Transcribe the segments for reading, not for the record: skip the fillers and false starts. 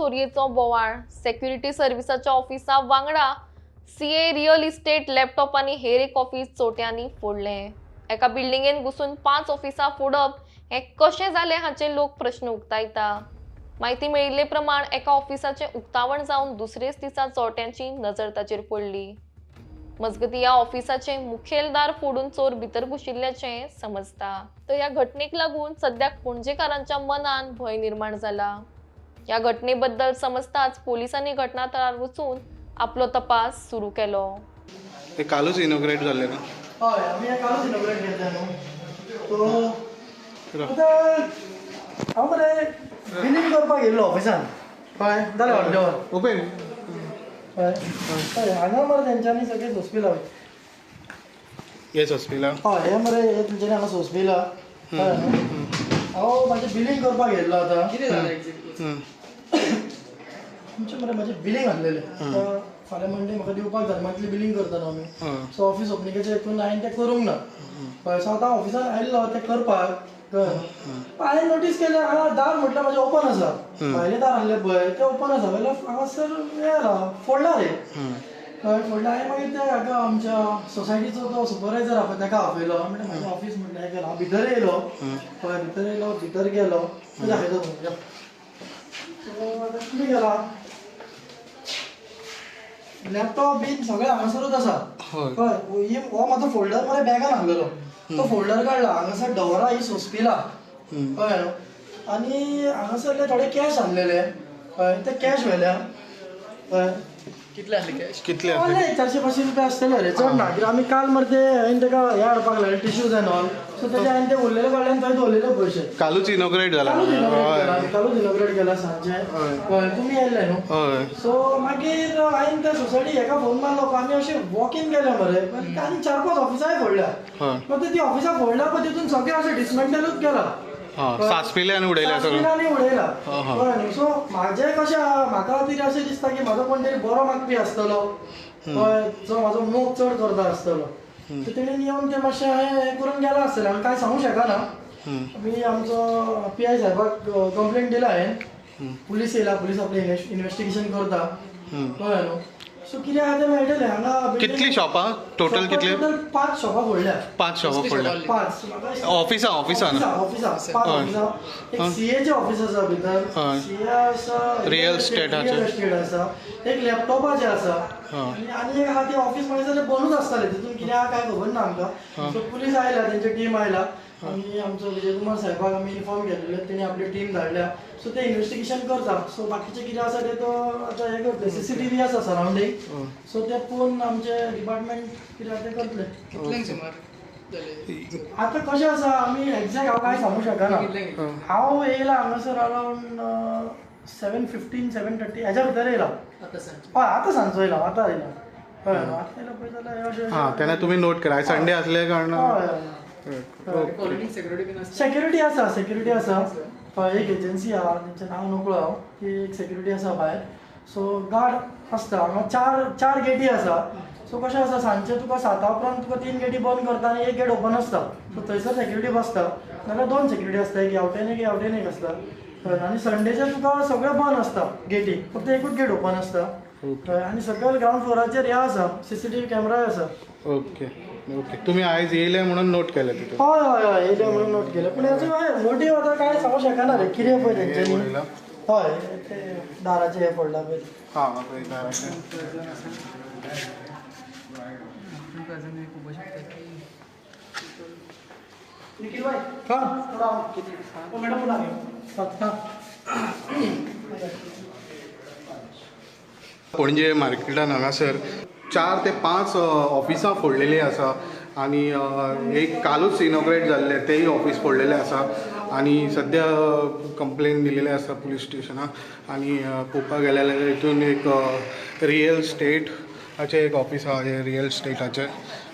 चोरयेचो बोवाळ, सेक्युरिटी सर्व्हिसाच्या ऑफिसा वांगडा CA real estate laptop आनी हेर एक ऑफिस चोरट्यांनी फोडलें. एका बिल्डिंगेन घुसून 5 ऑफिसां फोडप हें कशें जालें हाचे लोक प्रश्न उक्तायता. माहिती मेळिल्ले प्रमाण एका ऑफिसाचें उक्तावण जावन दुसरेच दिसा चोरट्यांची नजर ताचेर पडली. मजगतीं ह्या ऑफिसाचे मुखेलदार फोडून चोर भितर घुशिल्ल्याचें समजता. तर ह्या घटनेक लागून सद्याक पणजेकारांच्या मनात भय निर्माण जाला. ह्या घटनेबद्दल समजताच पोलिसांनी घटनास्थळार वचून आपलो तपास सुरू केलो. ते कालूच इनॉग्रेट जाल्ले ना? हय, आमी कालूच इनॉग्रेट केल्लें न्हू. हांव मरे बिलींग करपाक गेल्लो ऑफिसान. कळ्ळें? जालें अर्दें वर. ओपन हय, हांगा मरे तेंच्यांनी सगळें सोंसपी लावलें. Yes hospital. हय, हे मरे हे तेंच्यांनी हांगा सोंसपी ला. कळ्ळें न्हू? हांव म्हाजें बिलींग करपाक गेल्लो आतां. कितें जालें एक्झॅक्टली? आमचें मरे म्हाजें बिलींग आसलेलें. आतां फाल्यां मंडे म्हाका दिवपाक जाय, मंथली बिलींग करता न्हू आमी. सो ऑफिस ओपनिंगेच्या हितून हांवें तें करूंक ना. कळ्ळें? सो आतां ऑफिसान आयिल्लो तें करपाक. कळ्ळें? हांवें नोटीस केलें हांगा दार म्हटल्यार म्हाजें ओपन आसा. भायलें दार आहलें पळय तें ओपन आसा. जाल्यार हांगासर हें आसा, फोडला रे. कळ्ळें? फोडला. हांवें मागीर ते हाका आमच्या सोसायटीचो तो सुपरवायझर आहा पळय ताका आपयलो. हांवें म्हणलें म्हाजें ऑफिस म्हटलें हें केलां. हांव भितर येयलो. कळ्ळें? भितर येयलो, भितर गेलो. दाखयता तुमकां. सो आतां कितें केलां? लॅपटॉप बीन सगळें हांगासरूच आसा. कळ्ळें? हो म्हाजो फोल्डर मरे बॅगान आहलेलो. तो फोल्डर काडला. हांगासर डवरां ही सोंसपी ला. कळ्ळें न्हू? आनी हांगासरले थोडे कॅश आहलेले. कळ्ळें? ते कॅश व्हेल्या. कळ्ळें? कितले आहले कॅश? कितले आहले 400-500 रुपया आसतले रे, चड ना. कित्याक आमी काल मरे ते हांवें ताका हें हाडपाक लायले, टिश्यूज एंड ऑल. सो तेजे हांवें ते उरलेले कडल्यान थंय दवरलेले पयशे. कालूच इनॉग्रेट जाला. कालूच इनॉग्रेट केला सांजे. कळ्ळें? तुमी येयल्ले न्हू? हय. सो मागीर हांवें त्या सोसायटी हेका फोन मारलो. आमी अशें वॉक इन केलें मरे. आनी 4-5 ऑफिसाय फोडल्या. मागीर ती ऑफिसां फोडल्या पळय तितून सगळें अशें डिसमेंटलूच केला. सासपिले आनी उडयले सगळें. सासपिलांनी उडयला. कळ्ळें न्हू? सो म्हाजें कशें आहा, म्हाका तरी अशें दिसता की म्हाजो कोण तरी बरो मागपी आसतलो. कळ्ळें? जो म्हाजो मोग चड करता आसतलो. सो तेणेन येवन तें मातशें हें करून गेला आसतलें. हांवें कांय सांगूंक शकना. आमी आमचो PI साहेबाक कंप्लेंट दिला हांवें. पुलीस येयला, पुलीस आपलें इन्व्हेस्टिगेशन करता. कळ्ळें न्हू? सो कितें आहा तें मेळटलें. हांगा कितली शॉपां टोटल कितली? टोटल 5 शॉपां फोडल्या. 5 शॉपां फोडल्या. 5 ऑफिसां 5 ऑफिसां. एक सीएचें ऑफिस आसा भितर. सीए आसा, रियल इस्टेटाचें आसा. एक लॅपटॉपाचें आसा. आनी एक आहा ती ऑफिस म्हणजे जाल्यार बंदूच आसतालें. तितून कितें आहा काय खबर ना आमकां. सो पुलीस आयला, तेंची टीम आयला. आमी आमचो विजय कुमार साहेबाक आमी इन्फॉर्म केल्लें. तेणी आपली टीम धाडल्या. सो ते इन्व्हेस्टिगेशन करता. सो बाकीचें कितें आसा तें तो आतां हें करतले. CCTV आसा सरावंडींग. सो ते पळोवन आमचे डिपार्टमेंट कितें आहा तें करतले. कितल्यांक सुमार? आतां कशें आसा, आमी एक्झॅक्ट हांव कांय सांगूंक शकना. हांव येयला हांगासर अरावंड 7:15-7:30 हेज्या भितर येयला. हय, आतां सांजचो येयला. आतां येयला. हय, आतां येयला पळय जाल्यार अशें. तेन्ना तुमी नोट करा. संडे आसले कारणान. सेक्युरिटी आसा. हय, एक एजन्सी आहा, तेंचें नांव नकळो हांव. ती एक सेक्युरिटी आसा भायर. सो गार्ड आसता. हांगा 4 गेटी आसा. सो कशें आसा, सांजचे तुका 7 उपरांत तुका 3 गेटी बंद करता आनी एक गेट ओपन आसता. सो थंयसर सेक्युरिटी बसता. नाल्यार 2 सेक्युरिटी आसता. एक हेवटेन एक हेवटेन एक आसता. आनी संडेचे तुका सगळें बंद आसता गेटी. फक्त एकूच गेट ओपन आसता. आनी सकयल ग्रावंड फ्लोराचेर हें आसा, CCTV कॅमेराय आसा. ओके. तुमी आयज येयले म्हणून नोट केलें तितून? हय, येयले म्हणून नोट केलें. पूण हेचो मोटीव आतां कांय सांगूंक शकना रे. कितें पळय तेंच्यांनी. हय, ते दाराचें हें फोडला पळय. पळय दाराचें. निखिल भाई, मॅडम पणजे मार्केटान हांगासर 4 ते 5 ऑफिसां फोडलेलीं आसा. आनी एक कालूच इनॉग्रेट जाल्लें तेंय ऑफिस फोडलेलें आसा. आनी सद्या कंप्लेन दिलेलें आसा पुलीस स्टेशनाक. आनी पळोवपाक गेले जाल्यार हितून एक रियल इस्टेटाचें एक ऑफिस आहा, रियल इस्टेटाचें.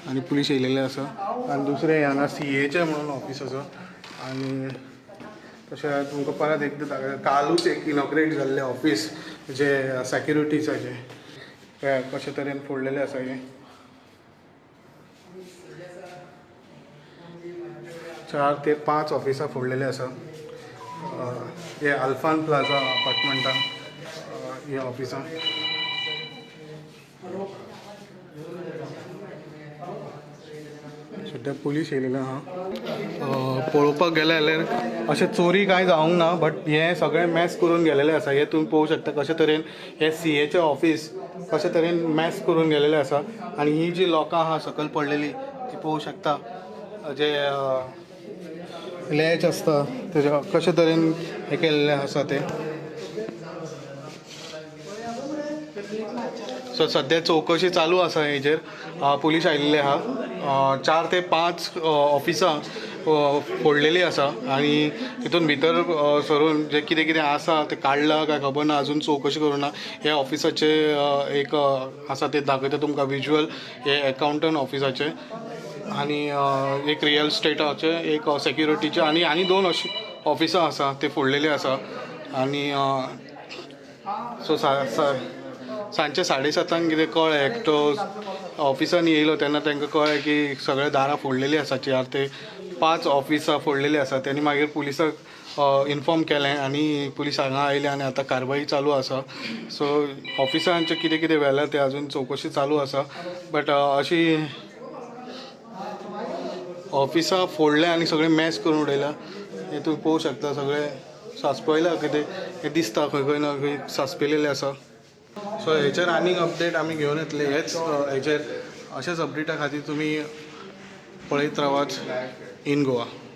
आनी पुलीस येयलेले आसा. आनी दुसरें हांगा CAचें म्हणून ऑफिस आसा. आनी तशें तुमकां परत एकदां दाखयता, कालूच एक इनॉग्रेट जाल्लें ऑफिस जें सेक्युरिटीसाचें. कशे तरेन फोडलेलें आसा हें. 4 ते 5 ऑफिसां फोडलेले आसा. हे अल्फान प्लाझा अपार्टमेंटान ह्या ऑफिसान सध्या पुलीस येयलेले आहा पळोवपाक गेले जाल्यार अशें चोरी कांय जावंक ना बट हे सगळें मॅस करून गेलेले आसा हे तुमी पळोवंक शकता कशे तरेन हे CAचें ऑफिस कशे तरेन मॅस करून गेलेले आसा आनी ही जी लोकां आहा सकयल पडलेली ती पळोवंक शकता जे लॅच आसता तेजे कशे तरेन हे केल्ले आसा ते सो सध्या चवकशी चालू आसा हेजेर पुलीस आयिल्ले आहा 4 ते 5 ऑफिसां फोडलेली आसा आनी तितून भितर सरून जे कितें कितें आसा ते काडला काय खबर ना अजून चवकशी करूं ना हे ऑफिसाचे एक आसा ते दाखयता तुमकां विज्युअल हे अकावंटंट ऑफिसाचे आनी एक रियल स्टेटाचे एक सेक्युरिटीचे आनी 2 अशी ऑफिसां आसा ते फोडलेली आसा आनी सो सांजचे 7:30 कितें कळ्ळें एकटो ऑफिसान येयलो तेन्ना तांकां कळ्ळें की सगळे दारां फोडलेलीं आसा 4 ते 5 ऑफिसां फोडलेलीं आसा त्यांनी मागीर पुलिसाक इन्फॉर्म केलें आनी पुलीस हांगा आयले आनी आतां कारवाई चालू आसा सो ऑफिसांचें कितें कितें व्हेलां तें अजून चवकशी चालू आसा बट अशी ऑफिसां फोडल्या आनी सगळें मॅस करून उडयला हें तुमी पळोवंक शकता सगळें सांसपयलां कितें हें दिसता खंय खंय ना खंय सांसपयलेलें आसा सो हेचेर आनीक अपडेट आमी घेवन येतले हेच हेचेर अशेच अपडेटा खातीर तुमी पळयत रावात इन गोवा.